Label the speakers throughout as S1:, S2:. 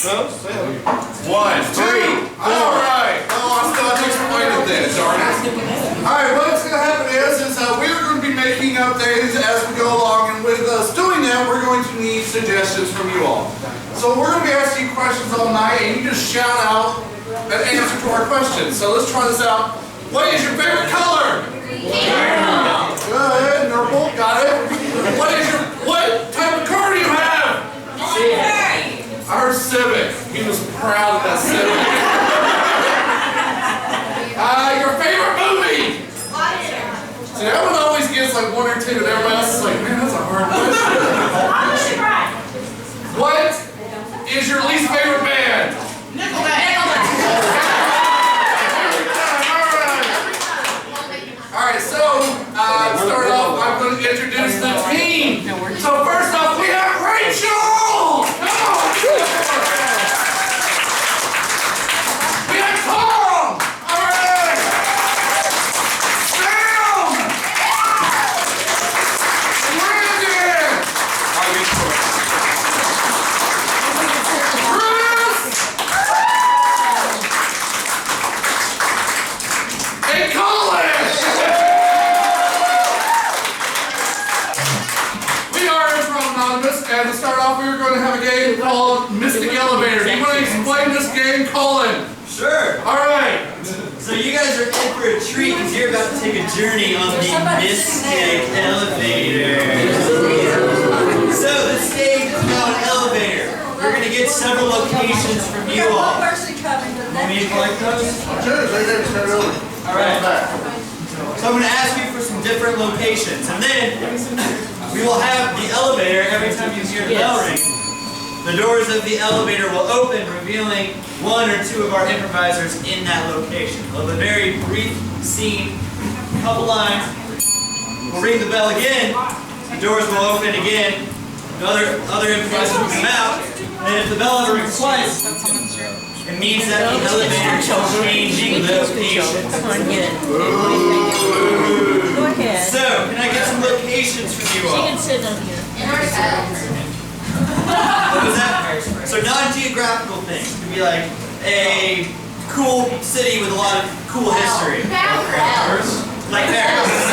S1: 1, 3, 4. Alright. Oh, I still have to explain it then, darn it. Alright, what's going to happen is we're going to be making up things as we go along, and with us doing that, we're going to need suggestions from you all. So we're going to be asking you questions all night, and you just shout out an answer to our questions. So let's try this out. What is your favorite color? Yeah. Good, Nurple, got it. What type of car do you have? Our Civic. He was proud of that Civic. Your favorite movie? See, that one always gets like 1 or 2, and everybody else is like, man, that's a hard question. What is your least favorite band? Nickelback. Alright, so start off, I'm going to introduce the team. So first off, we have Rachel! Come on! We have Tom! Alright! Sam! Brandon! Chris! And Colin! And to start off, we were going to have a game called Mystic Elevator. Do you want to explain this game, Colin?
S2: Sure.
S1: Alright.
S2: So you guys are in for a treat because you're about to take a journey on the Mystic Elevator. So the stage is now an elevator. We're going to get several locations from you all. Want me to collect those? Alright. So I'm going to ask you for some different locations. And then we will have the elevator every time you hear the bell ring. The doors of the elevator will open, revealing 1 or 2 of our improvisers in that location. We'll have a very brief scene, a couple lines. We'll ring the bell again. The doors will open again. The other improvisers will come out. And if the bell ever rings twice, it means that the elevator is changing locations.
S3: Come on, get it. Go ahead.
S2: So, can I get some locations from you all?
S3: She can sit on here.
S2: What was that? So non-geographical things. It could be like a cool city with a lot of cool history. Like Paris.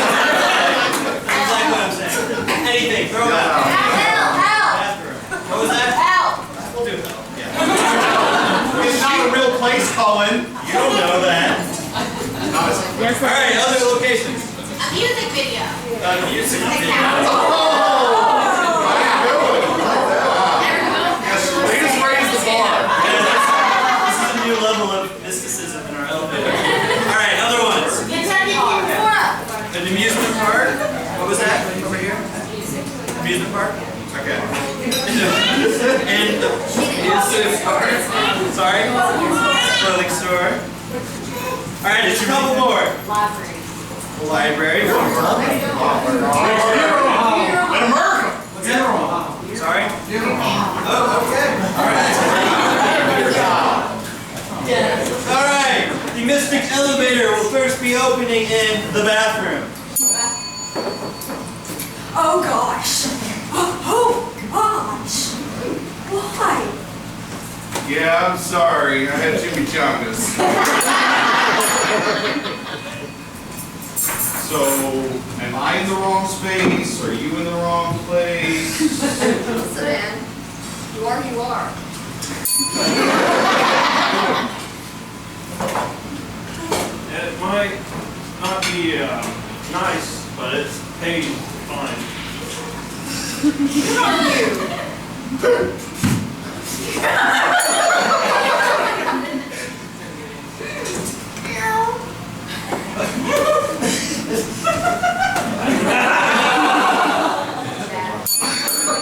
S2: Exactly what I'm saying. Anything, throw it out. What was that? We'll do hell. Yeah.
S1: It's not a real place, Colin.
S2: You don't know that. Alright, other locations.
S4: A music video.
S2: Music video. An amusement park? What was that? Over here? Amusement park? Okay. And the amusement park? Sorry? Clothing store. Alright, just a couple more. Library.
S1: In America!
S2: What's that? Sorry? Oh, okay. Alright. The Mystic Elevator will first be opening in the bathroom.
S5: Oh gosh. Oh gosh. Why?
S1: Yeah, I'm sorry. I had Jimmy John's. So, am I in the wrong space? Are you in the wrong place?
S4: Listen, you are.
S6: It might not be nice, but it's paid fine.
S5: Who are you?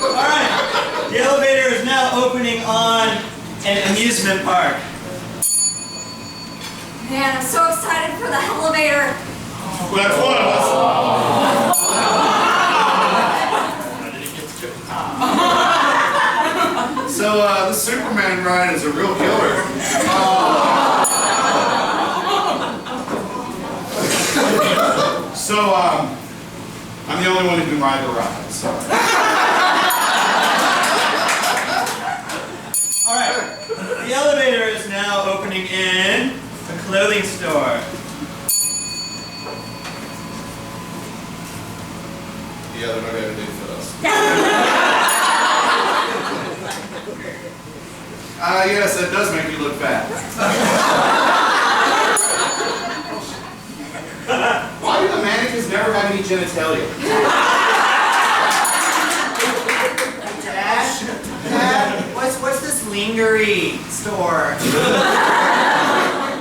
S2: Alright. The elevator is now opening on an amusement park.
S5: Man, I'm so excited for the elevator.
S1: Well, that's one of us. So, the Superman ride is a real killer. So, I'm the only one who can ride the ride. So.
S2: Alright. clothing store.
S1: Yeah, they're not gonna do for us. Yes, that does make you look fat. Why do the mannequins never have any genitalia?
S2: Dad, what's this lingerie store?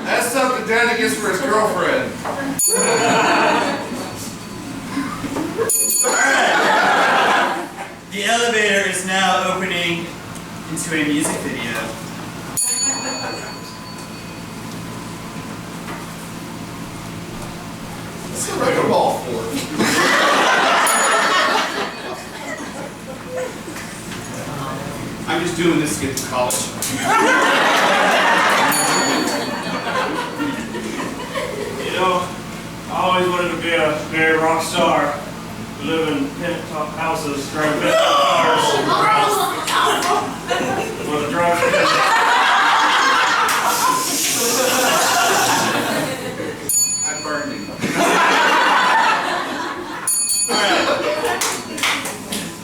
S1: That's something Daddy gets for his girlfriend.
S2: The elevator is now opening into a music video.
S1: Let's go wreck a ball for it. I'm just doing this to get to college.
S6: You know, I always wanted to be a very rock star. Live in pent-top houses, drive pent-top cars. With a driver.
S1: I burned him.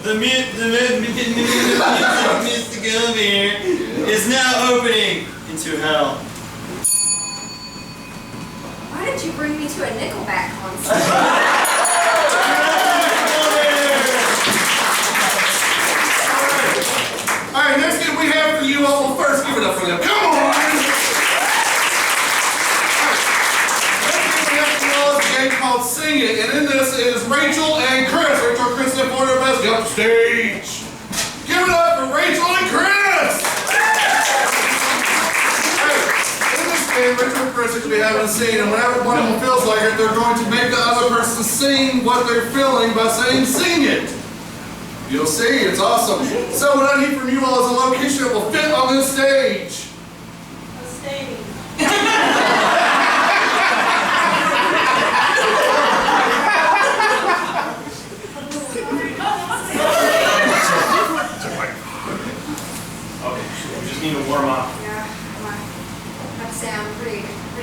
S2: The music elevator is now opening into hell.
S5: Why did you bring me to a Nickelback concert?
S1: Alright, next game we have for you all. Well, first give it up for them. Come on! Next game we have for you all is a game called Sing It, and in this is Rachel and Chris. Rachel and Chris step forward to best up stage. Give it up for Rachel and Chris! In this game, Rachel and Chris are going to be having a scene, and whenever one of them feels like it, they're going to make the other person sing what they're feeling by saying, "Sing it." You'll see, it's awesome. So what I need from you all is a location that will fit on this stage.
S6: Okay, we just need to warm up.
S5: Yeah, I have to say I'm pretty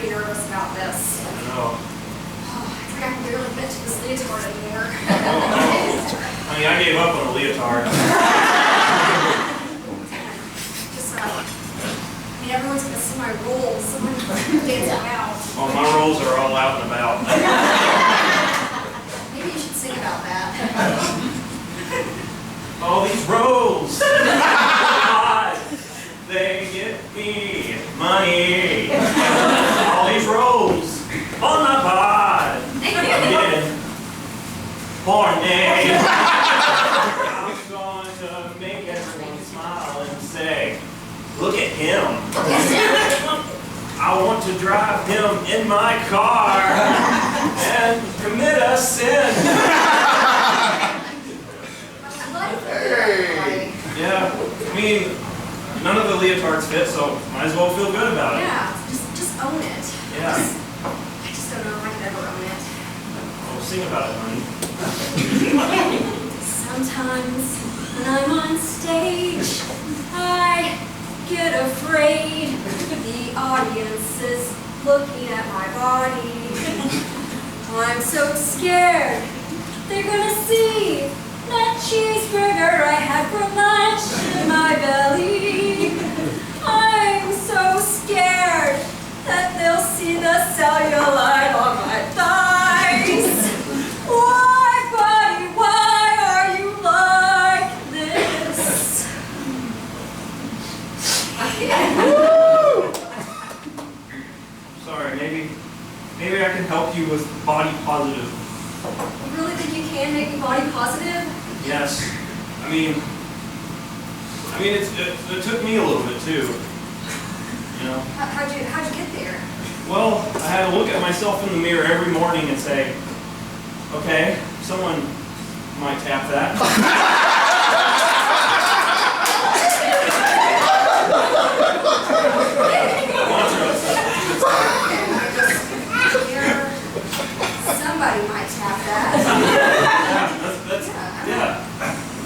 S5: nervous about this.
S6: I know.
S5: Oh, I think I can barely fit to this leotard anymore.
S6: I mean, I gave up on a leotard.
S5: Just, I mean, everyone's gonna see my rolls. Someone's gonna dance out.
S6: Oh, my rolls are all out and about.
S5: Maybe you should sing about that.
S6: All these rolls. God, they get me money. All these rolls on my pod. I'm getting horny. I'm going to make everyone smile and say, "Look at him. I want to drive him in my car and commit a sin."
S1: Hey.
S6: Yeah, I mean, none of the leotards fit, so might as well feel good about it.
S5: Yeah, just own it.
S6: Yeah.
S5: I just don't know if I could ever own it.
S6: Oh, sing about it, honey.
S5: Sometimes when I'm on stage, I get afraid. The audience is looking at my body. I'm so scared. They're gonna see that cheeseburger I had for lunch in my belly. I'm so scared that they'll see the cellulite on my thighs. Why, buddy, why are you like this?
S6: Sorry, maybe I can help you with body positive.
S5: You really think you can make me body positive?
S6: Yes. I mean, it took me a little bit too. You know.
S5: How'd you get there?
S6: Well, I had to look at myself in the mirror every morning and say, okay, someone might tap that.
S5: Somebody might tap that.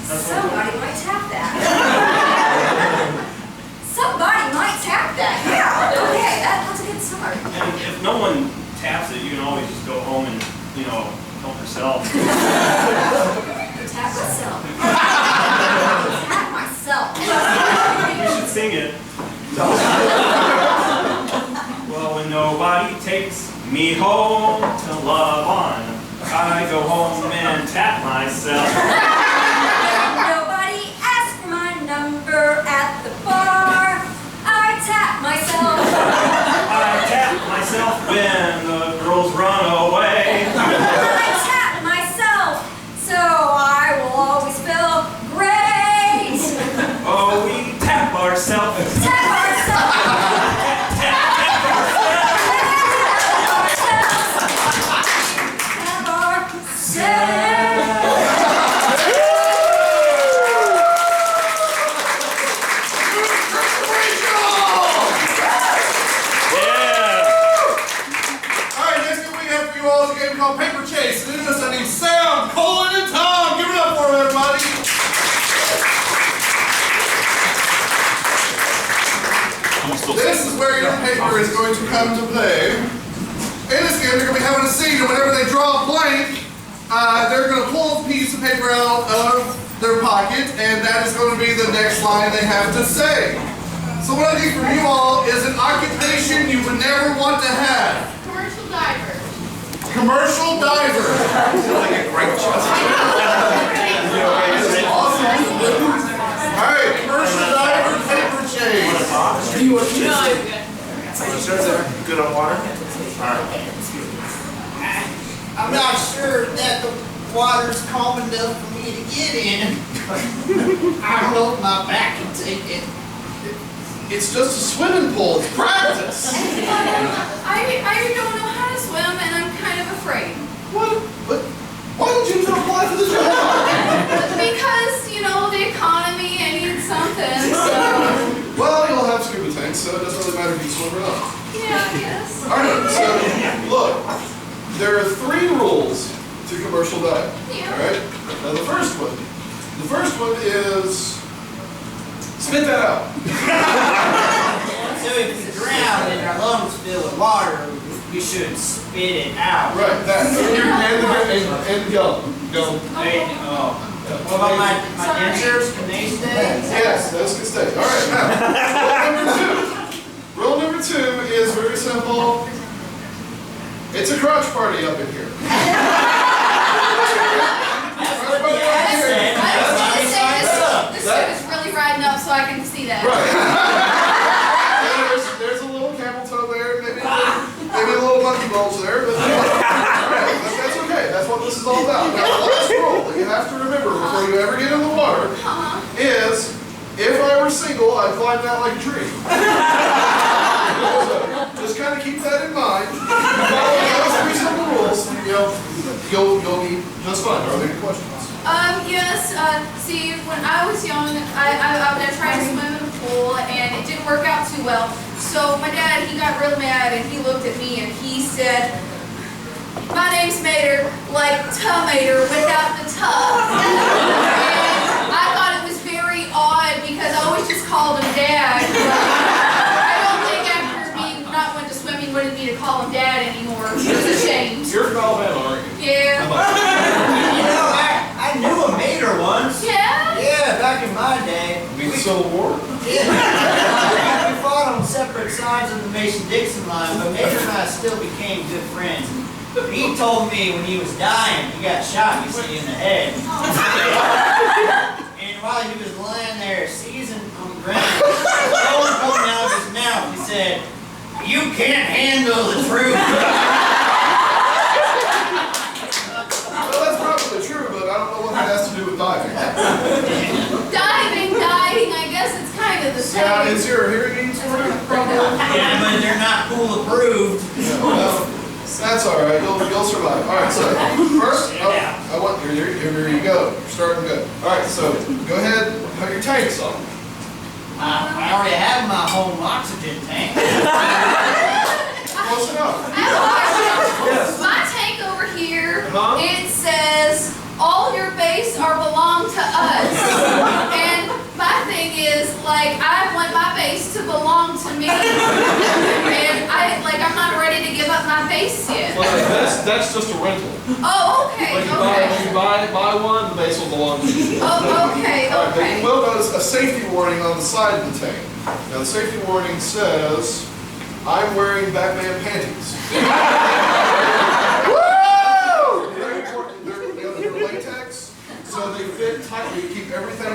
S5: Somebody might tap that. Somebody might tap that. Yeah. Okay, that's a good start.
S6: And if no one taps it, you can always just go home and, help yourself.
S5: Tap myself. Tap myself.
S6: You should sing it. Well, when nobody takes me home to love on, I go home and tap myself.
S5: Nobody asked for my number at the bar. I tap myself.
S6: I tap myself when the girls run away.
S5: I tap myself, so I will always feel great.
S6: Oh, we tap ourselves.
S5: Tap ourselves.
S6: Tap ourselves.
S5: Tap ourselves.
S1: Alright, next thing we have for you all is a game called Paper Chase. And in this I need Sam, Colin, and Tom. Give it up for them, everybody. This is where your paper is going to come to play. In this game, they're going to be having a scene, and whenever they draw a blank, they're going to pull a piece of paper out of their pocket, and that is going to be the next line they have to say. So what I need from you all is an occupation you would never want to have.
S4: Commercial diver.
S1: Commercial diver. Like a great choice. Alright, commercial diver, paper chase.
S6: Good on water?
S2: I'm not sure that the water's calm enough for me to get in. I hope my back can take it.
S1: It's just a swimming pool, it's practice.
S5: I don't know how to swim, and I'm kind of afraid.
S1: What? But why did you even apply for the job?
S5: Because, the economy, I need something, so...
S1: Well, you'll have scuba tanks, so it doesn't really matter if you swim or not.
S5: Yeah, I guess.
S1: Alright, so look, there are 3 rules to commercial diving.
S5: Yeah.
S1: Alright? Now the first one is spit that out.
S2: So if we drown and our lungs fill with water, we should spit it out.
S1: Right, that. And go. Go.
S2: Wait, what about my dentures? Can they stay?
S1: Yes, those can stay. Alright, now, rule number 2 is very simple. It's a crotch party up in here.
S5: This ship is really riding up, so I can see that.
S1: Right. There's a little camel toe there, maybe a little monkey bulge there, but that's okay. That's what this is all about. Now, the last rule that you have to remember before you ever get in the water is, if I were single, I'd climb that like a tree. So, just kind of keep that in mind. Follow those 3 simple rules, you'll be just fine. Are there any questions?
S5: Yes, see, when I was young, I tried to swim in a pool, and it didn't work out too well. So my dad, he got real mad, and he looked at me, and he said, "My name's Mater, like tomato without the tub." And I thought it was very odd, because I always just called him Dad. I don't think after me not wanting to swim, he wanted me to call him Dad anymore. It was a shame.
S1: You're from Alabama, aren't you?
S5: Yeah.
S2: I knew a mater once.
S5: Yeah?
S2: Yeah, back in my day.
S1: The Civil War?
S2: Yeah. We fought on separate sides of the Mason-Dixon line, but Mater and I still became good friends. He told me when he was dying, he got shot, you see, in the head. And while he was laying there, seasoned on the ground, bone coming out of his mouth, he said, "You can't handle the truth."
S1: Well, that's probably true, but I don't know what that has to do with diving.
S5: Diving, I guess it's kind of the same.
S1: Yeah, is your hearing aids working?
S2: Yeah, but they're not pool approved.
S1: Well, that's all right. You'll survive. All right. So first, I want here you go. You're starting good. All right. So go ahead. Have your tanks on.
S2: I already have my home oxygen tank.
S1: Close enough.
S5: My tank over here, it says, "All your base are belong to us." And my thing is, like, I want my base to belong to me. And I'm not ready to give up base yet.
S7: Well, that's just a rental.
S5: Oh, okay,
S7: When you
S5: okay.
S7: buy one, the base will belong to you.
S5: Oh, okay,
S1: All right, but
S5: okay.
S1: you will notice a safety warning on the side of the tank. Now, the safety warning says, I'm wearing Batman panties. Woo! Very important. They're latex, so they fit tightly to keep everything,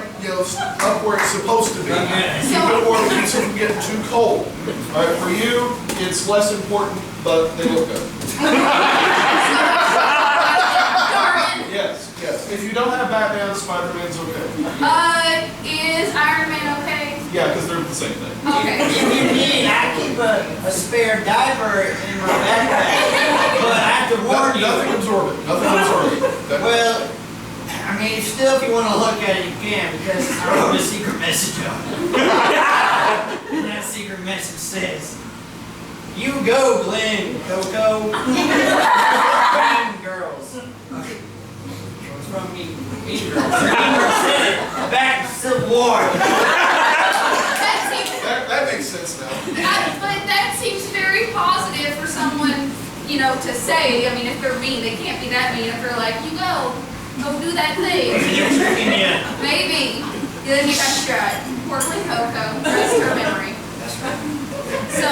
S1: up where it's supposed to be. Keep it warm, keeps it from getting too cold. All right, for you, it's less important, but they look good.
S5: Darn.
S1: Yes, yes. If you don't have Batman, Spider-Man's okay.
S5: Is Iron Man okay?
S1: Yeah, because they're the same thing.
S5: Okay.
S2: If you need, I keep a spare diaper in my backpack, but I have to warn you.
S1: Nothing absorbent. Nothing absorbent.
S2: Well, I mean, still, if you want to look at it, you can, because I wrote a secret message on it. And that secret message says, "You go, Glenn, Coco." Green girls. From me. Mean Girls. Mean Girls said it. Back to Civil War.
S1: That makes sense now.
S5: But that seems very positive for someone, to say. I mean, if they're mean, they can't be that mean. If they're like, you go do that thing.
S2: Maybe they're tricking you.
S5: Maybe. Then you got shot. Poor Glen Coco. Rest her memory.
S2: That's right.
S5: So,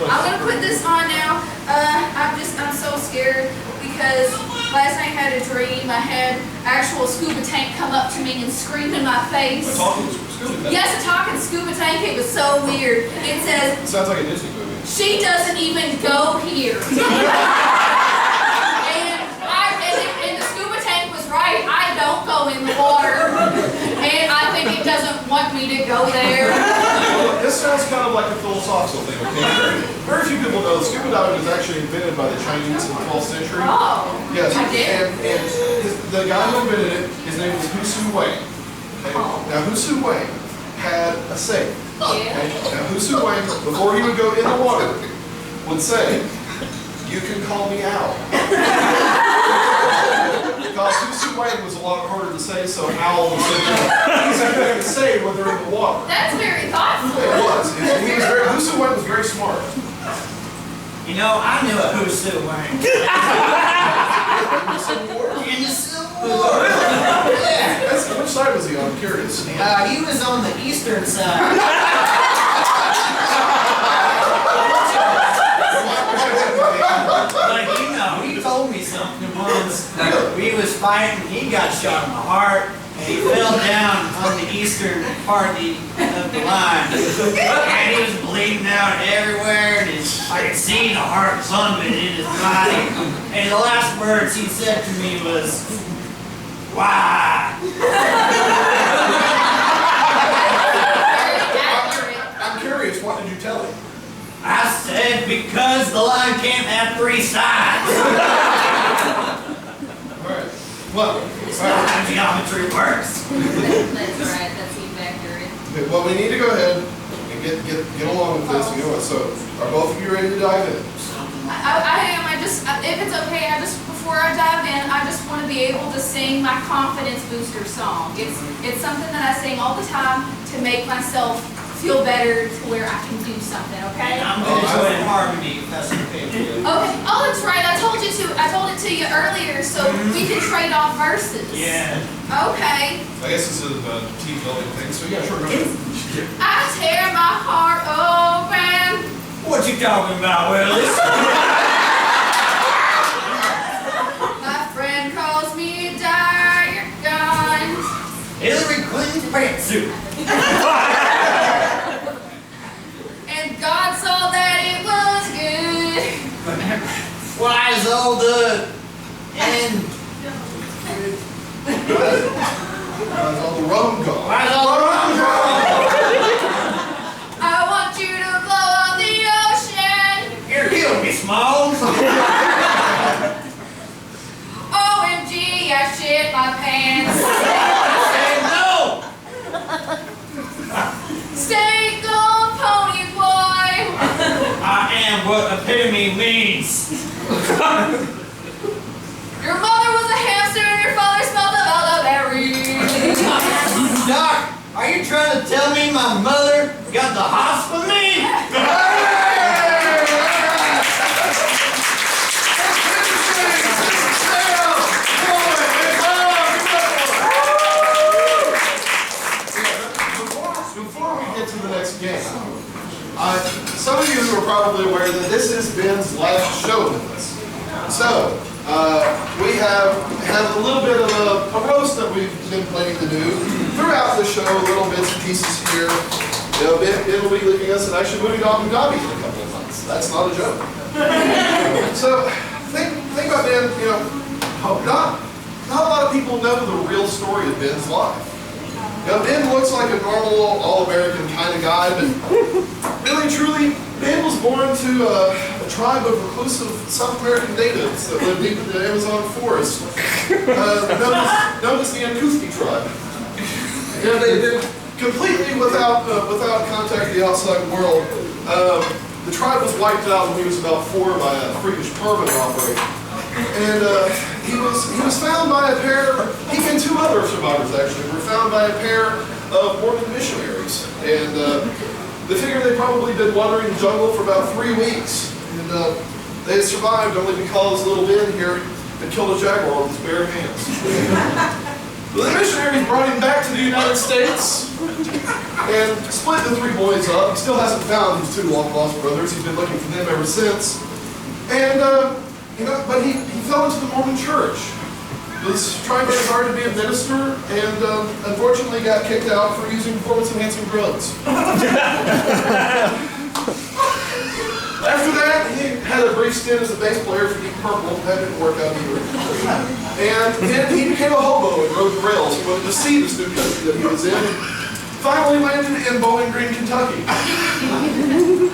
S5: I'm gonna put this on now. I'm so scared because last night I had a dream. I had actual scuba tank come up to me and scream in my face.
S1: Talking to Scooby.
S5: Yes, a talking scuba tank. It was so weird. It says,
S1: Sounds like a Disney movie.
S5: she doesn't even go here. and the scuba tank was right. I don't go in the water. And I think it doesn't want me to go there.
S1: Well, this sounds kind of like a philosophical thing, okay? Very few people know that scuba diving was actually invented by the Chinese in the 12th century.
S5: Oh,
S1: Yes,
S5: I did.
S1: and the guy who invented it, his name was Hu Su Wang. Okay?
S5: Oh.
S1: Now, Hu Su Wang had a saying.
S5: Yeah.
S1: Okay? Now, Hu Su Wang, before he would go in the water, would say, "You can call me Al." Because Hu Su Wang was a lot harder to say, so Al was easier to say when they're in the water.
S5: That's very thoughtful.
S1: It was. Hu Su Wang was very smart.
S2: You know, I knew a Who's Who Wang. In the Civil War. Yeah.
S1: Which side was he on? I'm curious.
S2: He was on the eastern side. But he told me something once. We was fighting, he got shot in the heart, and he fell down on the eastern part of the line. And he was bleeding out everywhere, and I could see the heart pumping in his body. And the last words he said to me was, "Why?"
S5: Very accurate.
S1: I'm curious, what did you tell him?
S2: I said, "Because the line can't have three sides."
S1: Alright. Well,
S2: It's not how geometry works.
S3: That's right, that seems accurate.
S1: okay, well, we need to go ahead and get along with this. You know what? So, are both of you ready to dive in?
S5: I am. If it's okay, before I dive in, I just want to be able to sing my confidence booster song. It's something that I sing all the time to make myself feel better to where I can do something, okay?
S2: I'm going to do it in harmony, if that's okay with you.
S5: Okay. Oh, that's right. I told it to you earlier, so we can trade off verses.
S2: Yeah.
S5: Okay.
S1: I guess this is a team building thing, so yeah, sure, go ahead.
S5: I tear my heart open.
S2: What you talking about, Willis?
S5: My friend calls me a diet gun.
S2: Hillary Clinton's pantsuit.
S5: And God saw that it was good.
S2: Why is all the
S1: All the rum gone.
S2: why is all the rum gone?
S5: I want you to blow on the ocean.
S2: You're killing me, Smalls.
S5: OMG, I shit my pants.
S2: Say no.
S5: Stay gone, pony boy.
S2: I am what epitome means.
S5: Your mother was a hamster and your father smelled of elderberry.
S2: Doc, are you trying to tell me my mother got the hots for me?
S7: Some of you are probably aware that this is Ben's last show with us. So, we have had a little bit of a roast that we've been planning to do throughout the show, little bits and pieces here. You know, Ben will be leaving us and actually moving to Abu Dhabi in a couple of months. That's not a joke. So, think about Ben, you know, not a lot of people know the real story of Ben's life. You know, Ben looks like a normal, all-American kind of guy, but really, truly, Ben was born to a tribe of reclusive South American natives that live deep in the Amazon forest, known as the Ankuthi tribe. You know, they did completely without contact with the outside world. The tribe was wiped out when he was about 4 by a freakish carbon operator. And he was found by a pair, he and 2 other survivors actually, were found by a pair of Mormon missionaries. And they figured they'd probably been wandering the jungle for about 3 weeks. And they had survived only because little Ben here had killed a jaguar with his bare hands. The missionaries brought him back to the United States and split the 3 boys up. He still hasn't found his 2 long-lost brothers. He's been looking for them ever since. And you know, but he fell into the Mormon church. He was trying very hard to be a minister and unfortunately got kicked out for using performance-enhancing drugs. After that, he had a brief stint as a bass player for Deep Purple. That didn't work out either. And then he became a hobo and rode the rails. He wanted to see this new country that he was in. And finally landed in Bowling Green, Kentucky.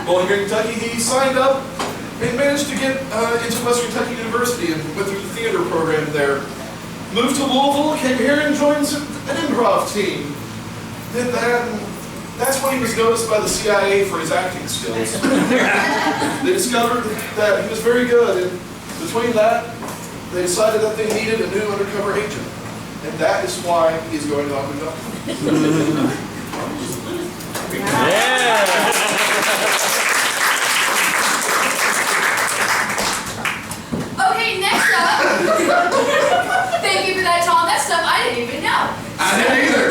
S7: Bowling Green, Kentucky, he signed up and managed to get into Western Kentucky University and went through the theater program there. Moved to Louisville, came here and joined an improv team. Did that, and that's when he was noticed by the CIA for his acting skills. They discovered that he was very good, and between that, they decided that they needed a new undercover agent. And that is why he's going to Abu Dhabi.
S5: Okay, next up. Thank you for that, Tom. That's stuff I didn't even know.
S1: I didn't either.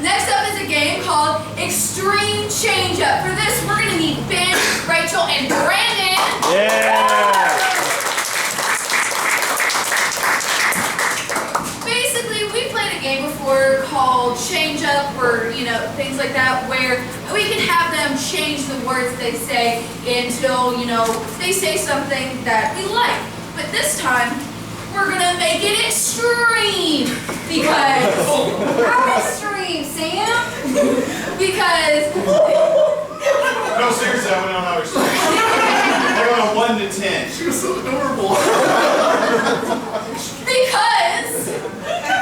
S5: Next up is a game called Extreme Change Up. For this, we're gonna need Ben, Rachel, and Brandon. Basically, we played a game before called Change Up, or things like that, where we can have them change the words they say until they say something that we like. But this time, we're gonna make it extreme because how extreme, Sam? Because
S2: No, seriously, I went on how extreme. I went on 1 to 10.
S1: She was so adorable.
S5: Because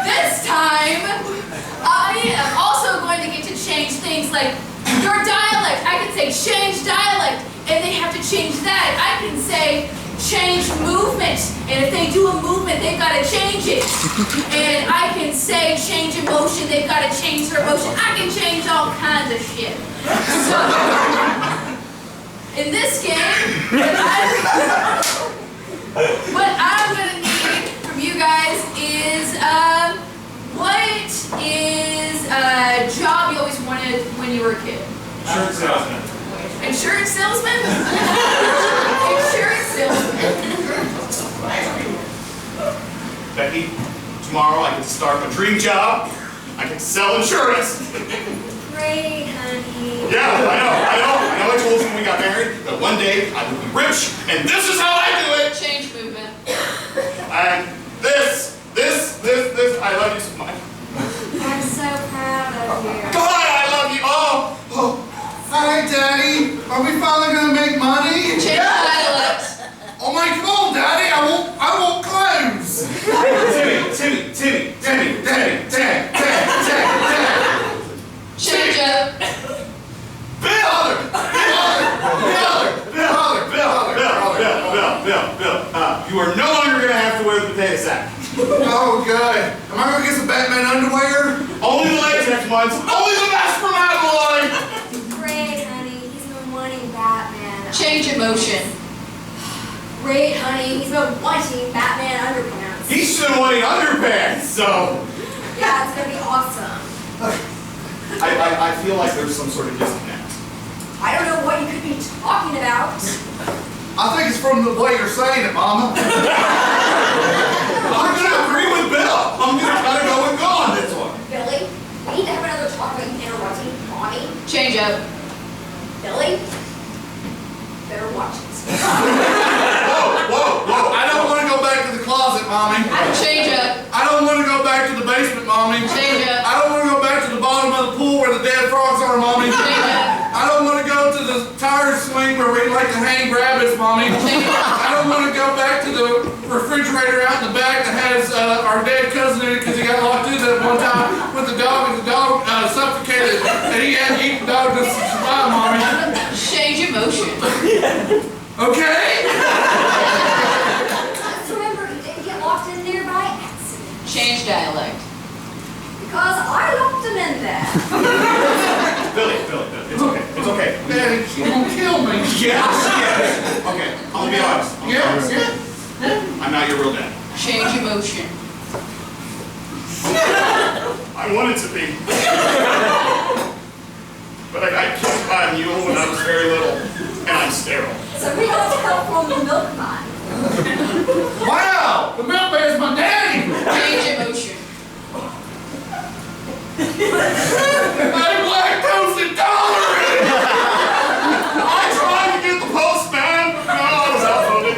S5: this time I am also going to get to change things like your dialect. I can say change dialect, and they have to change that. I can say change movement, and if they do a movement, they've got to change it. And I can say change emotion, they've got to change their emotion. I can change all kinds of shit. So, in this game, what I'm going to need from you guys is, what is a job you always wanted when you were a kid?
S2: Insurance salesman.
S5: Insurance salesman? Insurance salesman.
S2: Becky, tomorrow I can start my dream job. I can sell insurance.
S4: Great, honey.
S2: Yeah, I know. I told you when we got married that one day I would be rich, and this is how I do it.
S5: Change movement.
S2: And this, I love you so much.
S4: I'm so proud of you.
S2: God, I love you. Oh.
S1: Hi, Daddy. Are we finally gonna make money?
S5: Change dialect.
S1: Oh my, come on, Daddy. I want clothes.
S2: Timmy.
S5: Change up.
S2: Bill. You are no longer gonna have to wear the potato sack.
S1: Oh, good. Am I gonna get some Batman underwear?
S2: Only the latex ones. Only the best from Avalon.
S4: Great, honey. He's been wanting Batman.
S5: Change emotion.
S4: Great, honey. He's been wanting Batman underpants.
S2: He's been wanting underpants, so.
S4: Yeah, it's gonna be awesome.
S7: I feel like there's some sort of disconnect.
S4: I don't know what you could be talking about.
S1: I think it's from the way you're saying it, Mama. I'm gonna agree with Bill. I'm gonna kind of go with God on this one.
S4: Billy, we need to have another talk about you interrupting Mommy.
S5: Change up.
S4: Billy, better watch it.
S1: Whoa. I don't want to go back to the closet, Mommy.
S5: Change up.
S1: I don't want to go back to the basement, Mommy.
S5: Change up.
S1: I don't want to go back to the bottom of the pool where the dead frogs are, Mommy.
S5: Change up.
S1: I don't want to go to the tire swing where we like to hang rabbits, Mommy. I don't want to go back to the refrigerator out in the back that has our dead cousin in it because he got locked in there one time with the dog and the dog suffocated and he had to eat the dog just to survive, Mommy.
S5: Change emotion.
S1: Okay?
S4: Just remember, you didn't get locked in there by accident.
S5: Change dialect.
S4: Because I locked him in there.
S7: Billy, it's okay. It's okay.
S1: Daddy, she gonna kill me.
S7: Yes. Okay, I'll be honest.
S1: Yeah.
S7: I'm not your real dad.
S5: Change emotion.
S7: I wanted to be. But I got killed by a mule when I was very little, and I'm sterile.
S4: So we got help from the milkman.
S1: Wow! The milkman's my daddy!
S5: Change emotion.
S1: I'm lactose intolerant!
S7: I tried to get the postman, but no, I was outvoted.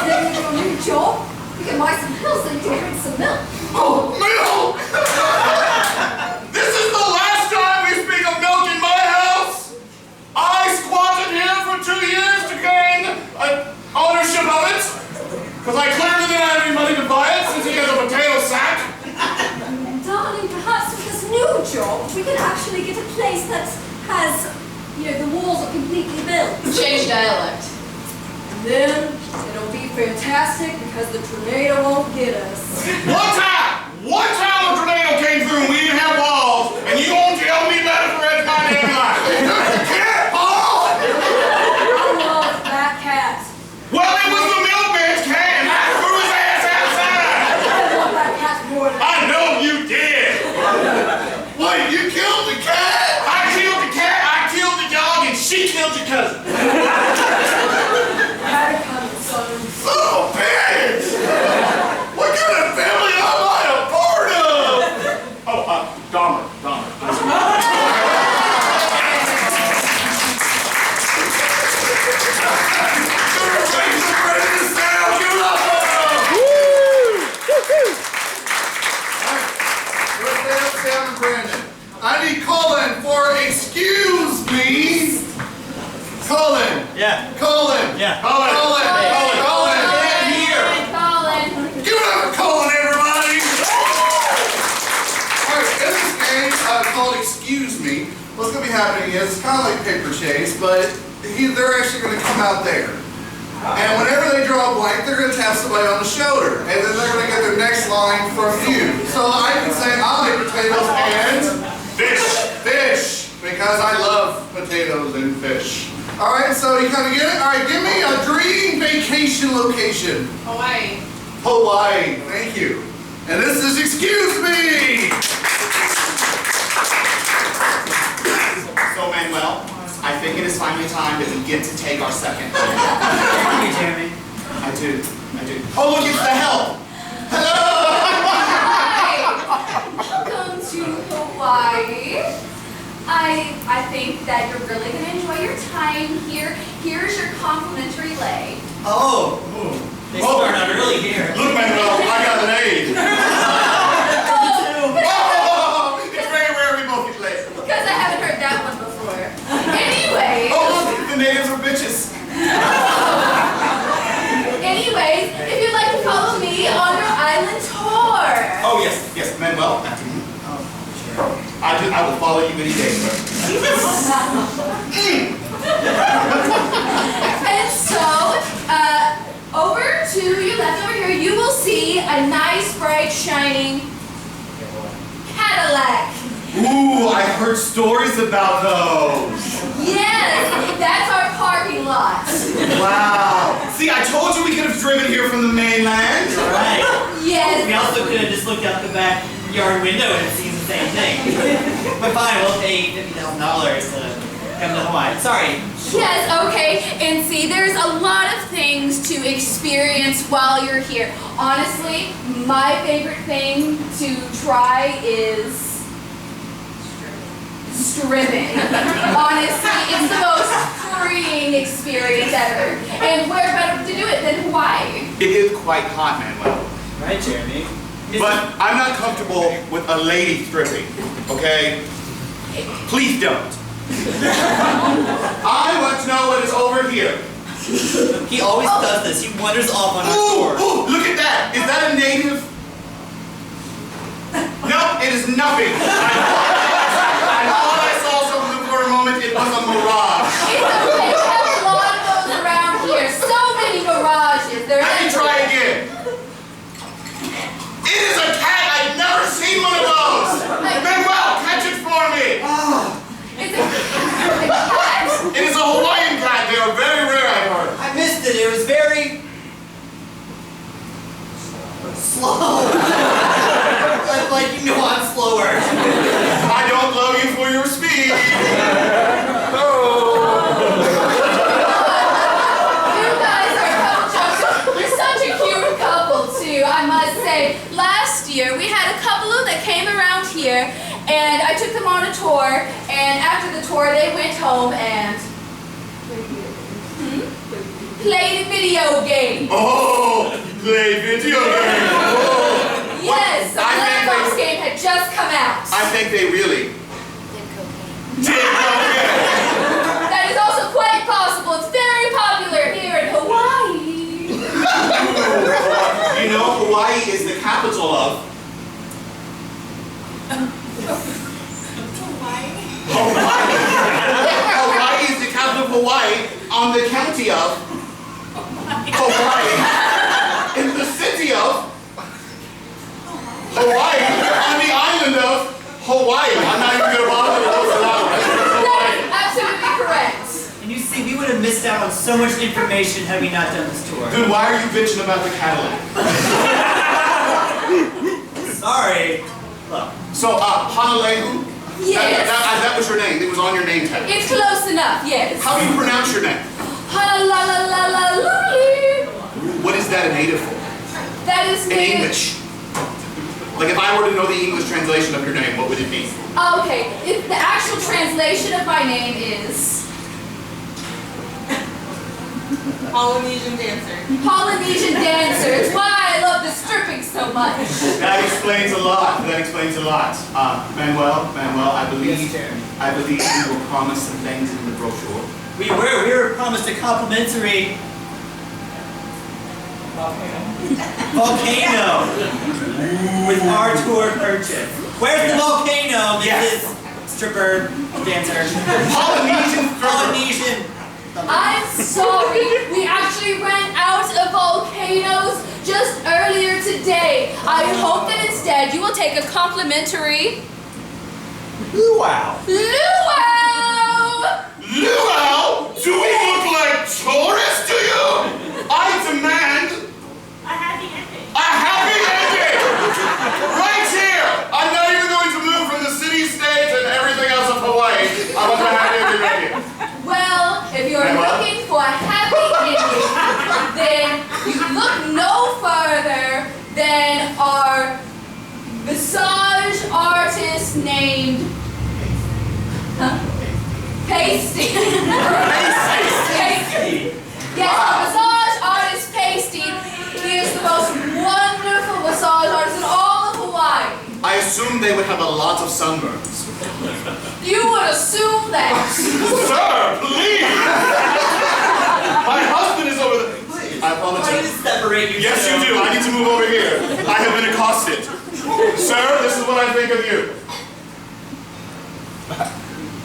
S4: Then you do a new job. You can buy some pills so you can drink some milk.
S1: Oh, milk!
S7: This is the last time we speak of milk in my house. I squatted here for 2 years to gain ownership of it, because I clearly didn't have any money to buy it since he has a potato sack.
S4: Darling, perhaps with this new job, we can actually get a place that has, the walls are completely built.
S5: Change dialect.
S4: And then it'll be fantastic because the tornado won't get us.
S7: One time a tornado came through and we didn't have walls, and you won't tell me about it for the rest of my damn life. Cat, Paul!
S4: I love that cat.
S7: Well, it was the milkman's cat, and I threw his ass outside.
S4: I love that cat more than
S7: I know you did.
S1: Wait, you killed the cat?
S7: I killed the cat, I killed the dog, and she killed your cousin.
S4: had it coming, son.
S1: Oh, bitch! What kind of family am I a part of?
S7: Oh, Dahmer.
S1: I need Colin for excuse me. Colin.
S2: Yeah.
S1: Colin.
S2: Yeah.
S1: Colin. Get here.
S5: Colin.
S1: Give it up for Colin, everybody. Alright, in this game called Excuse Me, what's going to be happening is it's kind of like paper chase, but they're actually going to come out there. And whenever they draw a blank, they're going to tap somebody on the shoulder. And then they're going to get their next line from you. So I can say, I like potatoes and fish. Because I love potatoes and fish. Alright, so you kind of get it? Alright, give me a dream vacation location.
S5: Hawaii.
S1: Hawaii, thank you. And this is Excuse Me!
S8: So, Manuel, I think it is finally time that we get to take our second.
S2: Thank you, Jeremy.
S8: I do. Oh, look, it's the help! Hello!
S5: Hi. Welcome to Hawaii. I think that you're really going to enjoy your time here. Here's your complimentary lei.
S2: Oh, they start out early here.
S7: Look, Manuel, I got an aid.
S8: Oh, it's very rare we both get laid.
S5: Because I haven't heard that one before. Anyway.
S8: Oh, the natives are bitches.
S5: Anyways, if you'd like to follow me on your island tour.
S8: Oh, yes, Manuel, after you. I will follow you any day, sir.
S5: And so, over to your left over here, you will see a nice, bright, shining Cadillac.
S8: Ooh, I heard stories about those.
S5: Yes, that's our parking lot.
S8: Wow. See, I told you we could have driven here from the mainland.
S2: Right. We
S5: Yes.
S2: also could have just looked out the backyard window and seen the the same thing. But fine, we'll pay $50,000 to come to Hawaii. Sorry.
S5: Yes, okay. And see, there's a lot of things to experience while you're here. Honestly, my favorite thing to try is stripping. Honestly, it's the most freeing experience ever. And where better to do it than Hawaii?
S8: It is quite hot, Manuel.
S2: Right, Jeremy?
S8: But I'm not comfortable with a lady stripping, okay? Please don't. I want to know what is over here.
S2: He always does this. He wanders off on a tour.
S8: Ooh, look at that. Is that a native? No, it is nothing. I thought I saw something for a moment. It was a mirage.
S5: It's okay, we have a lot of those around here. So many mirages. They're
S8: Let me try again. It is a cat. I've never seen one of those. Manuel, catch it for me.
S5: It's a cat.
S8: It is a Hawaiian cat. They are very rare, I've heard.
S2: I missed it. It was very slow. like you know I'm slower.
S8: I don't love you for your speed.
S5: You guys are a couple chunks. You're such a cute couple, too, I must say. Last year, we had a couple that came around here, and I took them on a tour, and after the tour, they went home and played a video game.
S8: Oh, play video games. Oh.
S5: Yes, the Black Ops game had just come out.
S8: I think they really did cocaine.
S5: That is also quite possible. It's very popular here in Hawaii.
S8: You know, Hawaii is the capital of Hawaii. Hawaii is the capital of Hawaii on the county of Hawaii in the city of Hawaii on the island of Hawaii. I'm not even going to bother with those elaborate.
S5: That is absolutely correct.
S2: And you see, we would have missed out on so much information had we not done this tour.
S8: Then why are you bitching about the Cadillac?
S2: Sorry. Look.
S8: So, Honolulu?
S5: Yes.
S8: That was your name. It was on your name tag.
S5: It's close enough, yes.
S8: How do you pronounce your name?
S5: Honolulu.
S8: What is that a native for?
S5: That is
S8: In English. Like if I were to know the English translation of your name, what would it be?
S5: Okay, if the actual translation of my name is
S3: Polynesian dancer.
S5: Polynesian dancer. It's why I love the stripping so much.
S8: That explains a lot. That explains a lot. Manuel, I believe we were promised some things in the brochure.
S2: We were promised a complimentary volcano with our tour purchase. Where's the volcano? This is stripper dancer. Polynesian.
S5: I'm sorry. We actually ran out of volcanoes just earlier today. I hope that instead you will take a complimentary
S8: Luau.
S5: luau.
S8: Luau? Do we look like tourists to you? I demand
S3: A happy ending.
S8: a happy ending! Right here! I'm not even going to move from the city, state, and everything else of Hawaii. I want a happy ending right here.
S5: Well, if you're
S8: Hey, what?
S5: looking for a happy ending, then you look no further than our massage artist named Pasty. Pasty. Yes, our massage artist Pasty. He is the most wonderful massage artist in all of Hawaii.
S8: I assume they would have a lot of sunburns.
S5: You would assume that.
S8: Sir, please! My husband is over there. I
S2: Try to
S8: apologize.
S2: separate yourself.
S8: Yes, you do. I need to move over here. I have been accosted. Sir, this is what I think of you.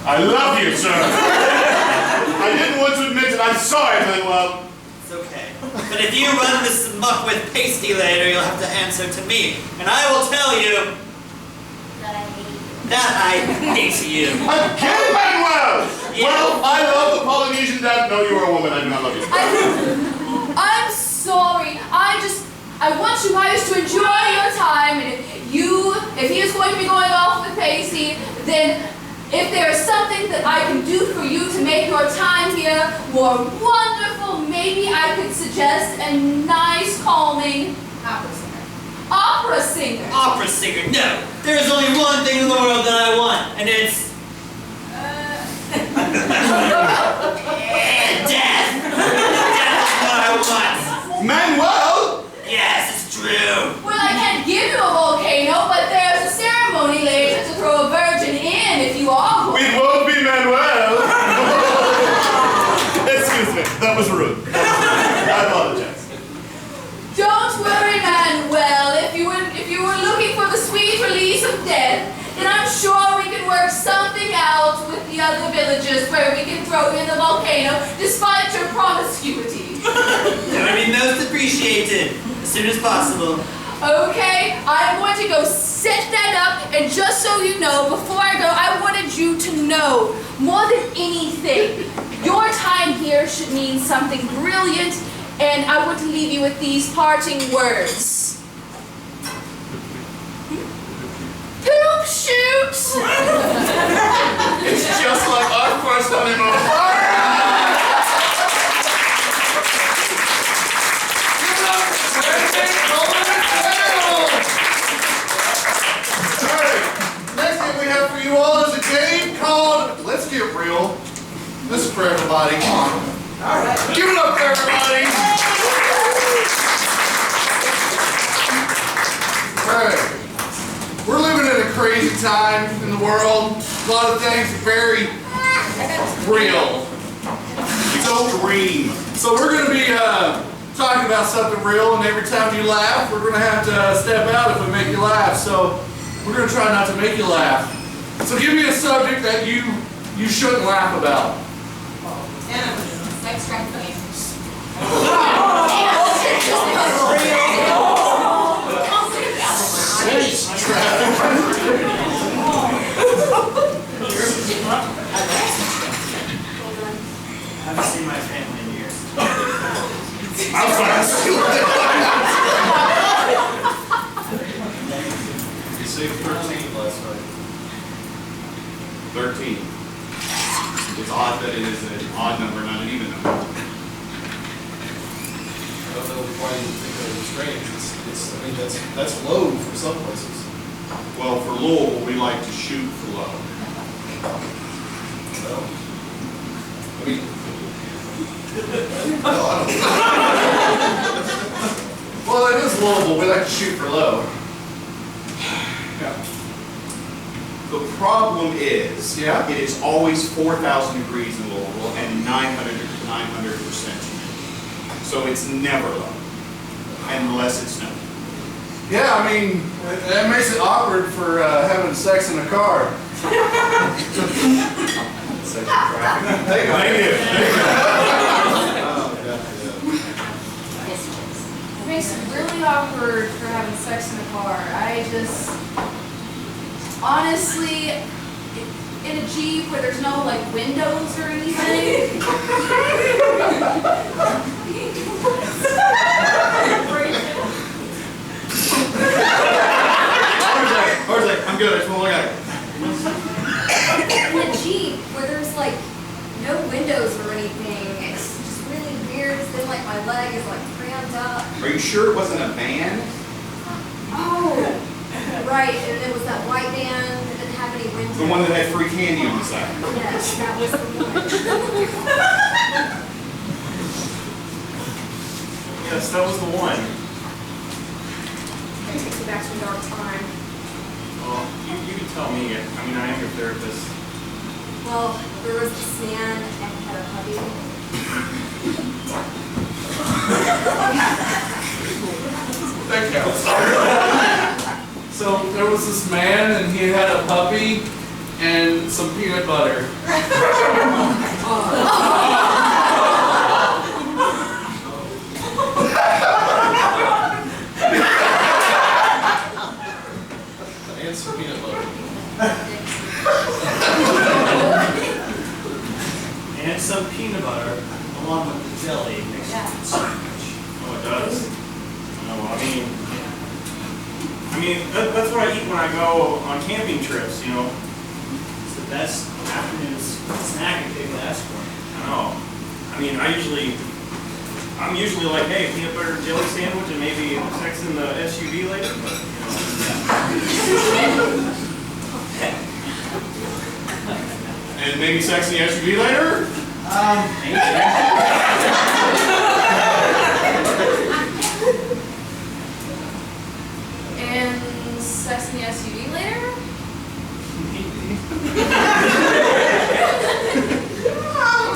S8: I love you, sir. I didn't want to admit it. I'm sorry, Manuel.
S2: It's okay. But if you run this muck with Pasty later, you'll have to answer to me. And I will tell you that I hate you.
S8: Again, Manuel!
S2: Yeah.
S8: Well, I love the Polynesian dad. No, you are a woman. I do not love you.
S5: I'm sorry. I want you guys to enjoy your time, and if you if he is going to be going off with Pacey, then if there is something that I can do for you to make your time here more wonderful, maybe I could suggest a nice, calming opera singer. Opera singer.
S2: Opera singer, no. There is only one thing in the world that I want, and it's death. Death is what I want.
S8: Manuel!
S2: Yes, it's true.
S5: Well, I can't give you a volcano, but there's a ceremony later to throw a virgin in if you are.
S8: It won't be Manuel! Excuse me, that was rude. I apologize.
S5: Don't worry, Manuel. If you were looking for the sweet release of death, then I'm sure we can work something out with the other villagers where we can throw in the volcano despite your promiscuity.
S2: That would be most appreciated. As soon as possible.
S5: Okay, I'm going to go set that up, and just so you know, before I go, I wanted you to know, more than anything, your time here should mean something brilliant, and I want to leave you with these parting words. Poop shoot!
S8: It's just like our first honeymoon.
S1: Next thing we have for you all is a game called Let's Get Real. This is for everybody. Come on. All right. Give it up for everybody. All right. We're living in a crazy time in the world. A lot of things are very real.
S8: So green.
S1: So we're going to be talking about something real, and every time you laugh, we're going to have to step out if we make you laugh. So we're going to try not to make you laugh. So give me a subject that you shouldn't laugh about.
S5: Sex trafficking.
S2: I haven't seen my family in years.
S8: I'm fast.
S7: You saved 13 last night.
S8: 13. It's odd that it is an odd number, not an even number.
S7: I don't know why you think that was strange. I mean, that's low for some places.
S8: Well, for Louisville, we like to shoot for low.
S7: Well, I mean, no, I don't.
S1: Well, it is Louisville. We like to shoot for low.
S8: The problem is,
S1: Yeah?
S8: it is always 4,000 degrees in Louisville and 900% humidity. So it's never low, unless it's snowing.
S1: Yeah, I mean, that makes it awkward for having sex in a car.
S8: Thank you.
S5: It makes it really awkward for having sex in a car. I just, honestly, in a Jeep where there's no like windows or anything.
S7: I'm good. I just want to look at it.
S4: In a Jeep where there's like no windows or anything, it's just really weird. It's been like my leg is like cramped up.
S8: Are you sure it wasn't a van?
S4: Oh, right. And it was that white van that didn't have any windows.
S8: The one that had free candy on the side?
S4: Yes, that was the one.
S6: Yes, that was the one.
S4: It takes me back to a dark time.
S6: Well, you can tell me. I mean, I am your therapist.
S4: Well, there was this man and he had a puppy.
S1: That counts. So there was this man and he had a puppy and some peanut butter.
S7: And some peanut butter.
S2: And some peanut butter along with the jelly mixed with the sandwich.
S6: Oh, it does. No, I I mean, that's what I eat when I go on camping trips, you know.
S2: It's the best afternoon snack you could ask for.
S6: I know. I mean, I'm usually like, hey, peanut butter and jelly sandwich and maybe sex in the SUV later, but, you know.
S8: And maybe sex in the SUV later?
S2: Maybe.
S5: And sex in the SUV later?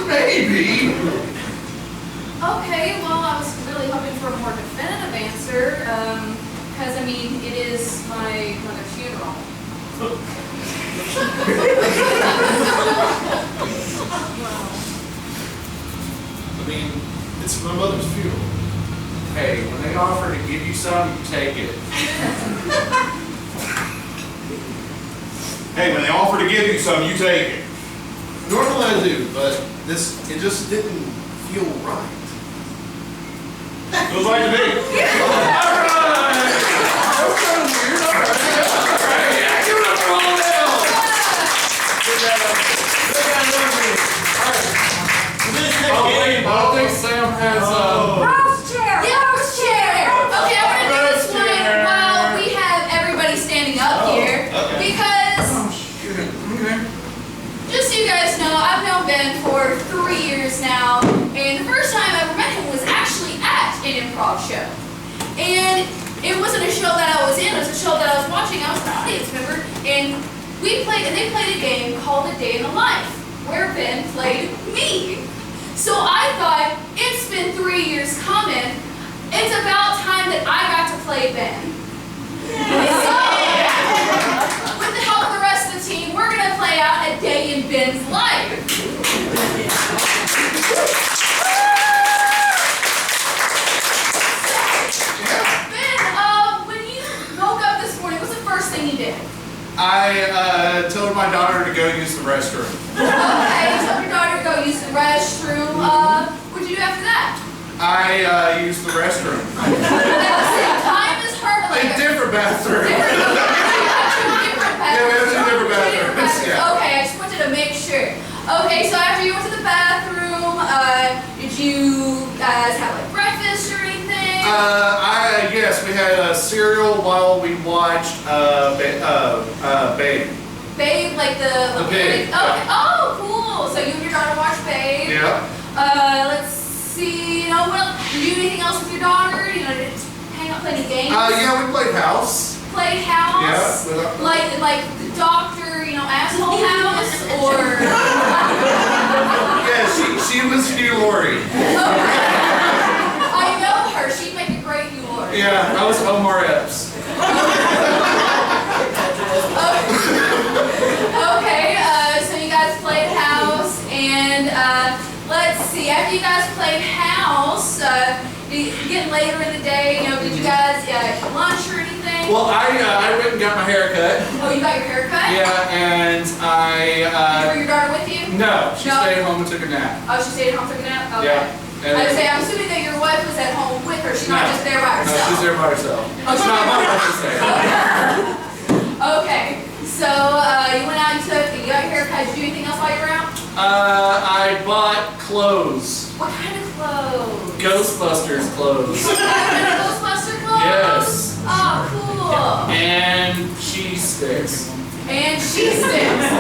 S8: Maybe.
S5: Okay, well, I was really hoping for a more definitive answer, because, I mean, it is my mother's funeral.
S7: I mean, it's my mother's funeral.
S1: Hey, when they offer to give you some, you take it.
S8: Hey, when they offer to give you some, you take it.
S7: Normally I do, but it just didn't feel right.
S8: Feels like to me.
S1: That was kind of weird. All right, yeah, give it up for all now. Oh, wait, I don't think Sam has,
S4: Rose chair.
S5: Yeah, Rose chair! Okay, I want to do this
S6: Rose
S5: one
S6: chair.
S5: while we have everybody standing up here, because, just so you guys know, I've known Ben for 3 years now, and the first time I ever met him was actually at an improv show. And it wasn't a show that I was in, it was a show that I was watching. I was an audience member, and they played a game called A Day in the Life, where Ben played me. So I thought, it's been 3 years coming, it's about time that I got to play Ben. So, with the help of the rest of the team, we're going to play out A Day in Ben's life. Ben, when you woke up this morning, what's the first thing you did?
S1: I told my daughter to go use the restroom.
S5: Okay, you told your daughter to go use the restroom. What'd you do after that?
S1: I used the restroom.
S5: At the same time as her, like
S1: A different bathroom.
S5: different
S1: Yeah, we have two different bathrooms, yeah.
S5: Okay, I just wanted to make sure. Okay, so after you went to the bathroom, did you guys have like breakfast or anything?
S1: Yes, we had cereal while we watched Babe.
S5: Babe, like the
S1: Babe.
S5: Okay. Oh, cool. So you and your daughter watched Babe.
S1: Yeah.
S5: Let's see. Did you do anything else with your daughter? Did you hang out, play any games?
S1: Yeah, we played house.
S5: Played house?
S1: Yeah.
S5: Like the doctor, asshole house, or?
S1: Yeah, she was Hugh Laurie.
S5: I know her. She'd make a great Hugh Laurie.
S1: Yeah, I was Omar Epps.
S5: Okay, so you guys played house, and let's see. After you guys played house, getting later in the day, did you guys eat lunch or anything?
S1: Well, I went and got my hair cut.
S5: Oh, you got your hair cut?
S1: Yeah, and
S5: You bring your daughter with you?
S1: no, she
S5: No.
S1: stayed at home and took a nap.
S5: Oh, she stayed at home, took a nap? Okay.
S1: Yeah. And
S5: I would say, I'm assuming that your wife was at home with her. She's not
S1: No.
S5: just there by
S1: No,
S5: herself.
S1: she's there by herself.
S5: Oh,
S1: It's
S5: she's
S1: not
S5: there
S1: my
S5: by
S1: wife to say.
S5: Okay, so you went out, you got your hair cut. Did you do anything else while you were out?
S1: I bought clothes.
S5: What kind of clothes?
S1: Ghostbusters clothes.
S5: Kind of Ghostbuster clothes?
S1: Yes.
S5: Oh, cool.
S1: And cheese sticks.
S5: And cheese sticks.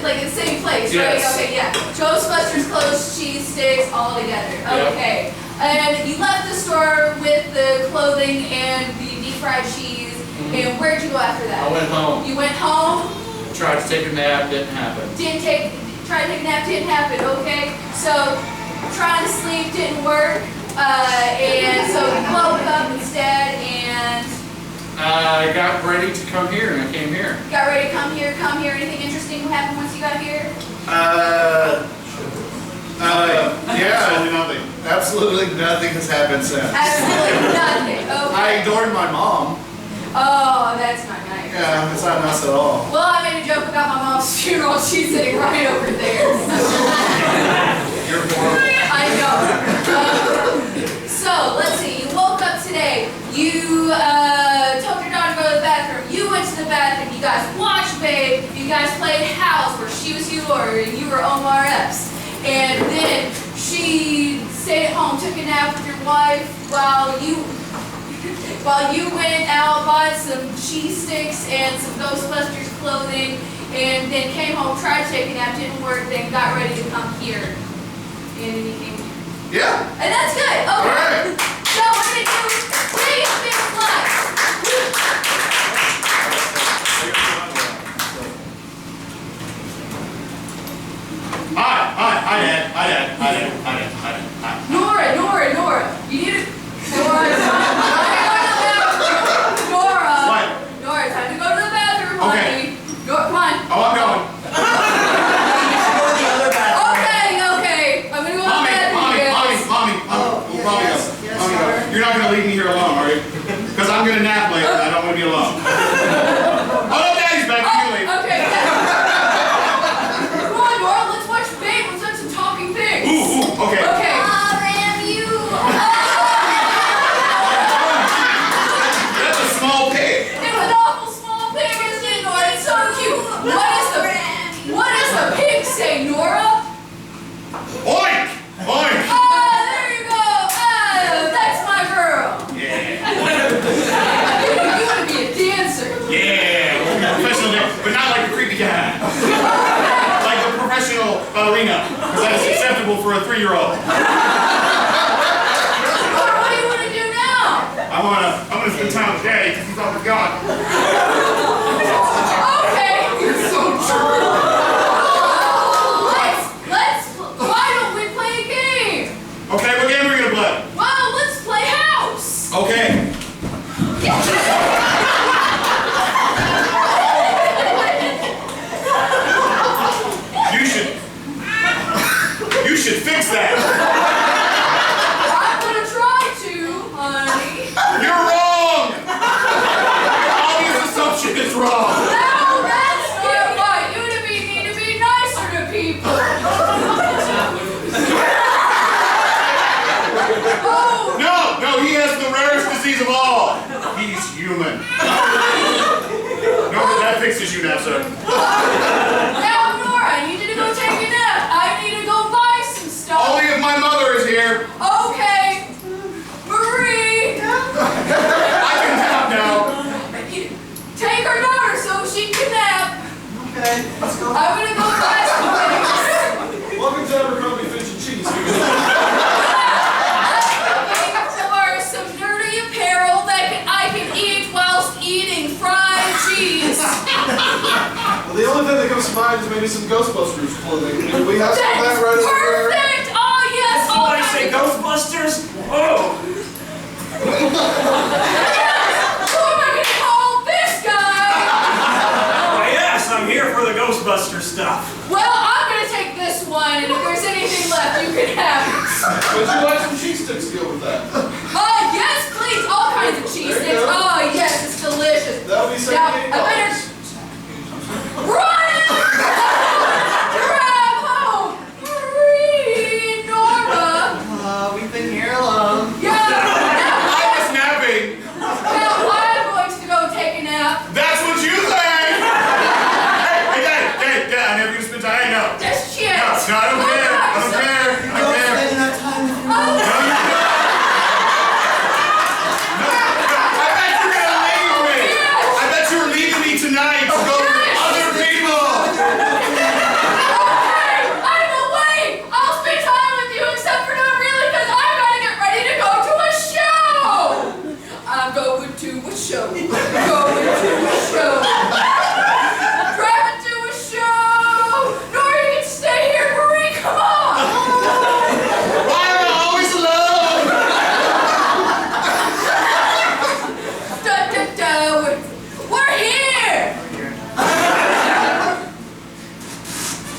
S5: like in the same place, right?
S1: Yes.
S5: Okay, yeah. Ghostbusters clothes, cheese sticks, all together.
S1: Yep.
S5: Okay. And you left the store with the clothing and the deep fried cheese. And where'd you go after that?
S1: I went home.
S5: You went home,
S1: Tried to take a nap, didn't happen.
S5: tried to take a nap, didn't happen, okay? So, trying to sleep didn't work, and so you woke up instead and
S1: I got ready to come here and I came here.
S5: got ready to come here. Anything interesting happened once you got here?
S1: Yeah, nothing. Absolutely nothing has happened since.
S5: Absolutely nothing,
S1: I
S5: okay.
S1: ignored my mom.
S5: Oh, that's not nice.
S1: Yeah, it's not nice at all.
S5: Well, I made a joke about my mom's funeral, she's sitting right over there.
S1: You're horrible.
S5: I know. So, let's see, you woke up today, you told your daughter to go to the daughter, and you were Omar Epps. And then she stayed at home, took a nap with your wife while you went out, bought some cheese sticks and some Ghostbusters clothing, and then came home, tried to take a nap, didn't work, then got ready to come here. And then you came here.
S1: Yeah.
S5: And that's good. Okay.
S1: All right.
S5: So we're going to do big, big flies.
S8: Hi.
S5: Nora. You need to. Nora, Nora, time to go to the bathroom, honey. Come on.
S8: Oh, I'm going.
S2: Go to the other bathroom.
S5: Okay. I'm going to go to the bathroom.
S8: Mommy, you're not going to leave me here alone, are you? Because I'm going to nap later and I don't want to be alone. Oh, Daddy's back. You leave.
S5: Okay. Come on, Nora. Let's watch Babe. Let's watch some talking pigs.
S8: Ooh, okay.
S5: Okay.
S8: That's a small pig.
S5: It's an awful small pig, isn't it, Nora? It's so cute. What does the pig say, Nora?
S8: Oink! Oink!
S5: There you go. That's my girl.
S8: Yeah.
S5: You want to be a dancer.
S8: Yeah. Professional dancer, but not like a creepy guy. Like a professional ballerina. Because that's acceptable for a 3-year-old.
S5: What do you want to do now?
S8: I want to spend time with Daddy because he's always gone.
S5: Okay.
S1: You're so true.
S5: Why don't we play a game?
S8: Okay, what game are we going to play?
S5: Well, let's play house.
S8: Okay. You should fix that.
S5: I'm gonna try to, honey.
S8: You're wrong. Your obvious assumption is wrong.
S5: No, that's not right. You need to be nicer to people. Oh,
S8: No, he has the rarest disease of all. He's human. No, that fixes you now, sir.
S5: now, Nora, I need you to go take a nap. I need to go buy some stuff.
S8: Only if my mother is here.
S5: Okay. Marie.
S8: I can nap now.
S5: Take her daughter so she can nap.
S7: Okay, let's go.
S5: I'm gonna go buy some things.
S7: Welcome to Abercrombie Fish and Cheese.
S5: Or some dirty apparel that I can eat whilst eating fried cheese.
S7: Well, the only thing that comes to mind is maybe some Ghostbusters clothing. Do we have some of that right over there?
S5: Perfect! Oh yes!
S6: Somebody say Ghostbusters? Oh!
S5: Who am I gonna call this guy?
S6: Why yes, I'm here for the Ghostbuster stuff.
S5: Well, I'm gonna take this one, and if there's anything left, you can have it.
S7: Would you like some cheese sticks to go with that?
S5: Yes, please! All kinds of cheese
S7: There you
S5: sticks.
S7: go.
S5: Oh yes, it's delicious.
S7: That'll be
S5: Now,
S7: $78.
S5: I better run! Drive home! Marie, Nora!
S2: We've been here alone.
S5: Yeah!
S8: I was napping.
S5: Now I'm going to go take a nap.
S8: That's what you think. Hey, Dad, I never used to spend time. Hey, no.
S5: Just shit.
S8: No, I don't care. I don't care. I don't care.
S2: Spending our time with you.
S5: Oh,
S8: I bet you're gonna leave me. I bet you're leaving me tonight to go with other people.
S5: okay, I'm awake. I'll spend time with you, except for not really, because I've got to get ready to go to a show. I'm going to a show. Going to a show. Driving to a show. Nora, you can stay here. Marie, come on.
S8: Why am I always alone?
S5: We're here. I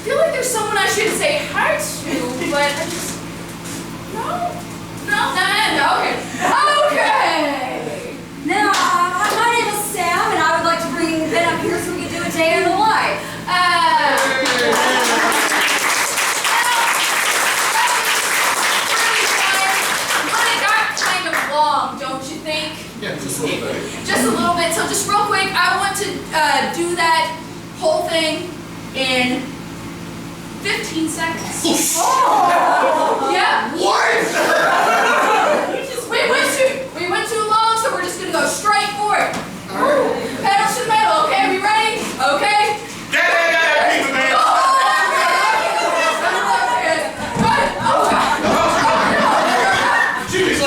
S5: feel like there's someone I should say hi to, but I just no. Okay.
S4: Now, my name is Sam, and I would like to bring Ben up here so we can do a day in the life.
S5: But it got kind of long, don't you think?
S7: Yeah, just a little bit.
S5: Just a little bit. So just real quick, I want to do that whole thing in 15 seconds.
S4: Oh.
S5: Yeah.
S1: What?
S5: We went too long, so we're just gonna go straight for it. Pedal to the metal, okay? We ready? Okay?
S1: Yeah, keep it, man. Jeez,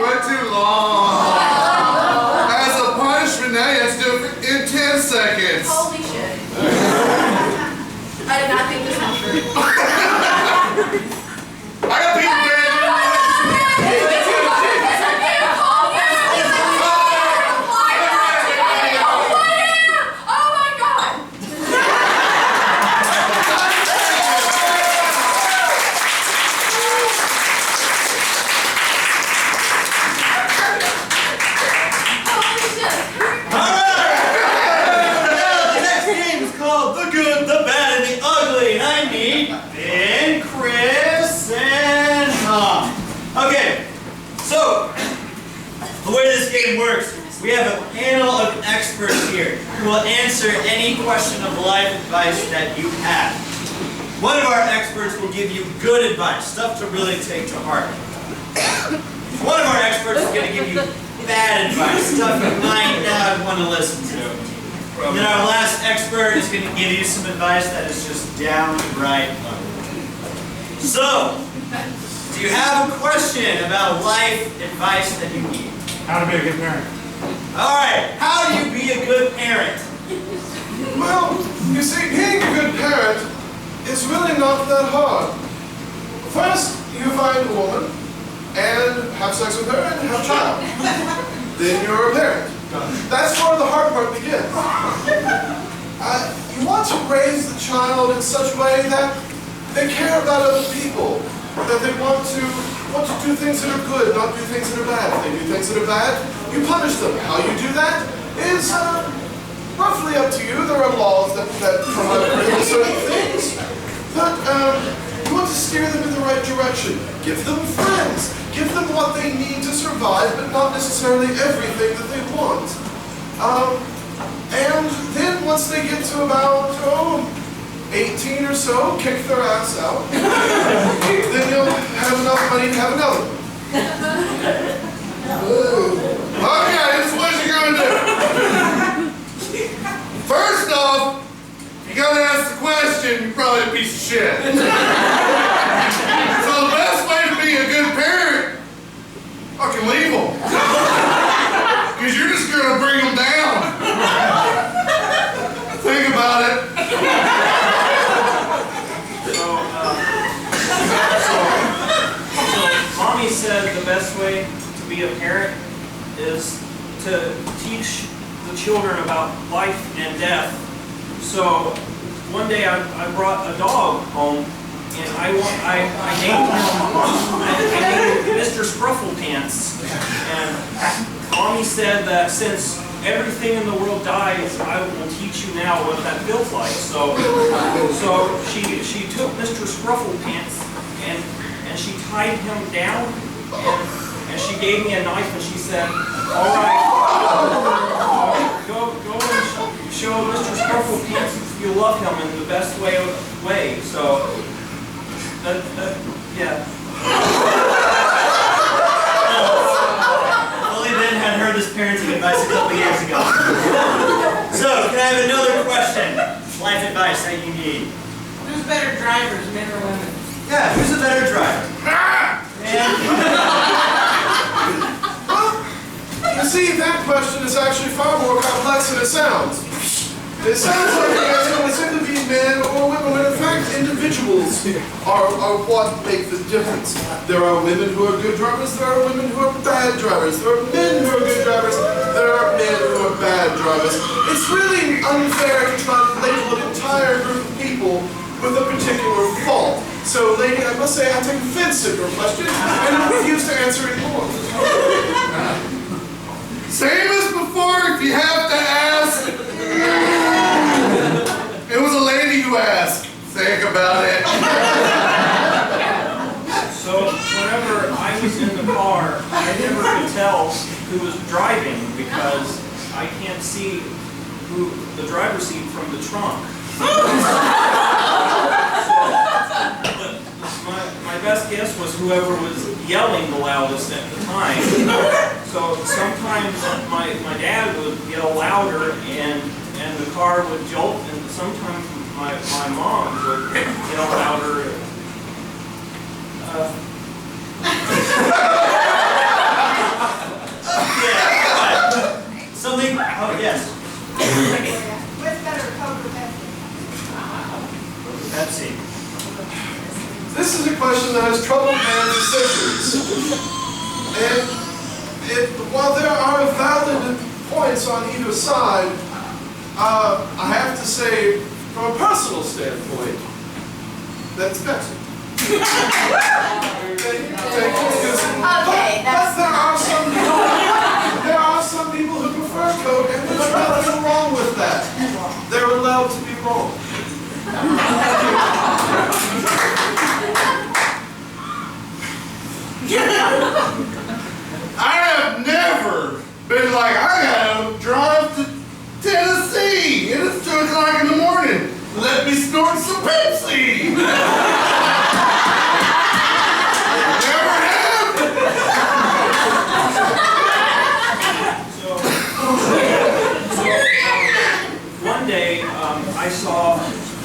S1: went too long. As a punishment, now you have to do it in 10 seconds.
S5: Holy shit. I did not think this one through.
S1: I got people there.
S5: Oh my god! Holy shit!
S2: Now, the next game is called The Good, the Bad, and the Ugly. And I need Ben, Chris, and Tom. Okay, so the way this game works, we have a panel of experts here who will answer any question of life advice that you have. One of our experts will give you good advice, stuff to really take to heart. One of our experts is going to give you bad advice, stuff you might not want to listen to. And then our last expert is going to give you some advice that is just downright ugly. So, do you have a question about life advice that you need?
S9: How to be a good parent.
S2: Alright, how do you be a good parent?
S7: Well, you see, being a good parent is really not that hard. First, you find a woman and have sex with her and have a child. Then you're a parent. That's where the hard part begins. You want to raise the child in such a way that they care about other people, that they want to do things that are good, not do things that are bad. If they do things that are bad, you punish them. How you do that is roughly up to you. There are laws that prohibit certain things, but you want to steer them in the right direction. Give them friends. Give them what they need to survive, but not necessarily everything that they want. And then once they get to about 18 or so, kick their ass out. Then you'll have enough money to have another one. Okay, this is what you're gonna do.
S1: First off, you gotta ask the question, you're probably a piece of shit. So the best way to be a good parent, fucking leave them. Because you're just gonna bring them down. Think about it.
S6: So Mommy said the best way to be a parent is to teach the children about life and death. So one day I brought a dog home and I named him Mr. Scrufflepants. And Mommy said that since everything in the world dies, I will teach you now what that feels like. So she took Mr. Scrufflepants and she tied him down and she gave me a knife and she said, all right, go and show Mr. Scrufflepants you love him in the best way. So, yeah.
S2: Only Ben had heard this parenting advice a couple years ago. So, can I have another question? Life advice that you need.
S3: Who's better drivers, men or women?
S2: Yeah, who's a better driver?
S7: You see, that question is actually far more complex than it sounds. It sounds like the answer was either be men or women, when in fact individuals are what make the difference. There are women who are good drivers, there are women who are bad drivers, there are men who are good drivers, there are men who are bad drivers. It's really unfair to try to label an entire group of people with a particular fault. So, lady, I must say I take offense at your question, and I refuse to answer it more.
S1: Same as before, if you have to ask. It was a lady who asked. Think about it.
S6: So whenever I I was in the car, I never could tell who was driving because I can't see who the driver's seat from the trunk. My best guess was whoever was yelling the loudest at the time. So sometimes my dad would yell louder and the car would jolt, and sometimes my mom would yell louder.
S2: Yeah, something, oh yes.
S5: What's better, Coke or Pepsi?
S2: Pepsi.
S7: This is a question that has troubled man for centuries. And while there are valid points on either side, I have to say, from a personal standpoint, that's Pepsi.
S5: Okay,
S7: but there are some people who prefer Coke, and there's nothing wrong with that. They're allowed to be wrong.
S1: I have never been like, I gotta drive to Tennessee, and it's 2 o'clock in the morning. Let me snort some Pepsi. Never have.
S6: One day, I saw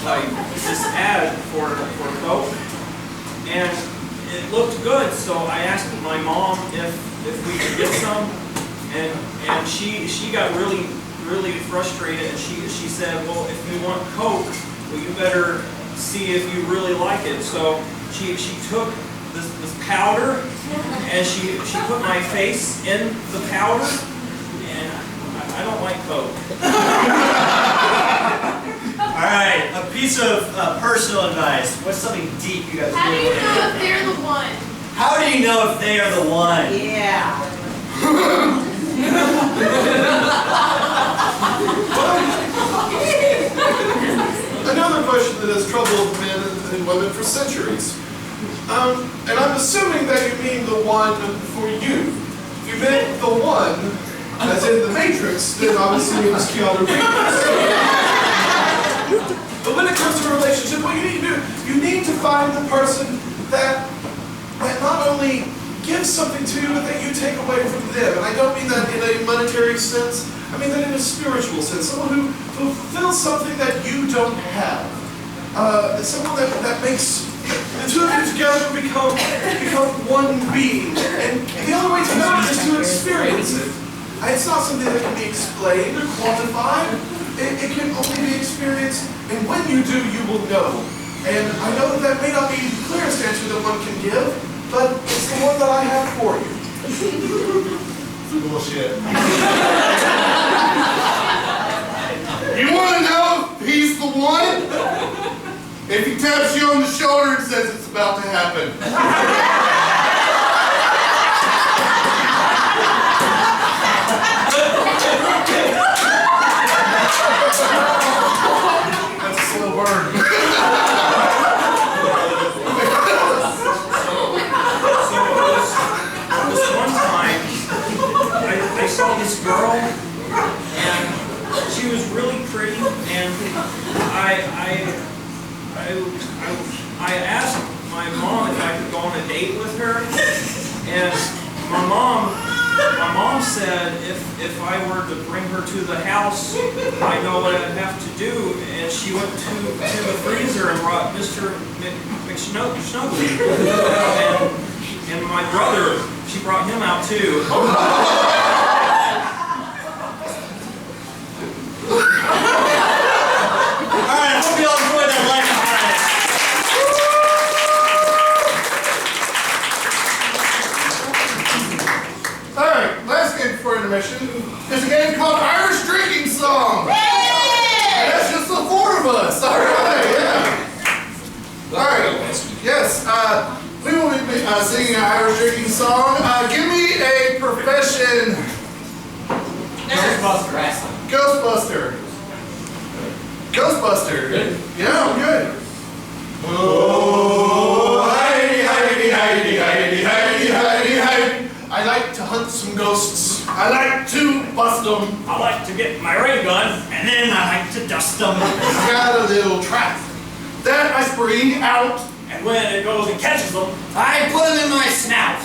S6: like this ad for Coke, and it looked good. So I asked my mom if we could get some, and she got really frustrated, and she said, well, if you want Coke, well, you better see if you really like it. So she took this powder, and she put my face in the powder, and I don't like Coke.
S2: All right, a piece of personal advice. What's something deep you guys
S5: How do
S2: really
S5: you
S2: want to
S5: know
S2: hear?
S5: if they're the one?
S2: How do you know if they are the one?
S3: Yeah.
S7: Another question that has troubled men and women for centuries. And I'm assuming that you mean the one for you. If you meant the one, as in the Matrix, then obviously it was Keanu Reeves. But when it comes to a relationship, what you need to do, you need to find the person that not only gives something to you, but that you take away from them. And I don't mean that in a monetary sense, I mean that in a spiritual sense. Someone who fulfills something that you don't have. Someone that makes the two of you together become one being. And the only way to know it is to experience it. It's not something that can be explained or quantified. It can only be experienced, and when you do, you will know. And I know that may not be the clearest answer that one can give, but it's the one that I have for you.
S1: Bullshit. You want to know if he's the one? If he taps you on the shoulder and says it's about to happen.
S7: That's a slow burn.
S6: This one time, I saw this girl, and she was really pretty, and I asked my mom if I could go on a date with her, and my mom said if I were to bring her to the house, I know what I'd have to do, and she went to the freezer and brought Mr. McSnuggly, and my brother, she brought him out too.
S2: Alright, I hope you all enjoyed that life behind
S1: Alright, last game for intermission is a game called Irish Drinking Song. And that's just the four of us. Alright, yeah. Alright, yes, we will be singing an Irish drinking song. Give me a profession. Ghostbuster. Ghostbuster. Good. Yeah, good. Oh, Heidi, Heidi, Heidi, Heidi, Heidi, Heidi.
S7: hunt some ghosts.
S1: I like to bust them.
S6: I like to get my ray gun.
S2: And then I like to dust them.
S7: I got a little trap.
S1: That I spring out.
S6: And when it goes and catches them,
S2: I put them in my snout.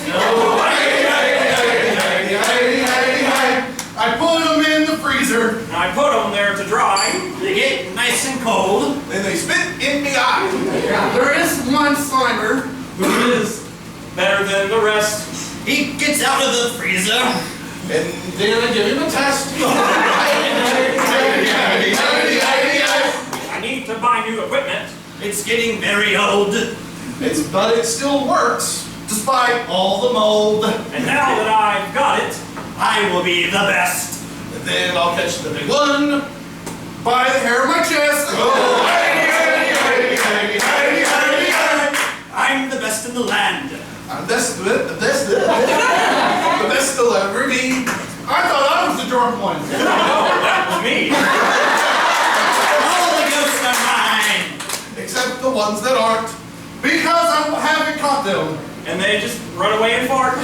S1: I put them in the freezer.
S6: and I put them there to dry.
S2: They get nice and cold.
S7: And they spit in the eye.
S1: There is one Slimer
S6: Who is better than the rest?
S2: He gets out of the freezer.
S7: And then I give him a test.
S6: I need to buy new equipment.
S2: It's getting very old.
S7: But it still works, despite all the mold.
S6: And now that I've got it,
S2: I will be the best.
S7: And then I'll catch the big one.
S1: by the hair of my chest.
S2: I'm the best in the land.
S7: The best they'll ever be.
S1: I thought I was the drunk one.
S6: no, that was me.
S2: All the ghosts are mine.
S7: Except the ones that aren't.
S1: Because I haven't caught them.
S6: And they just run away and fart.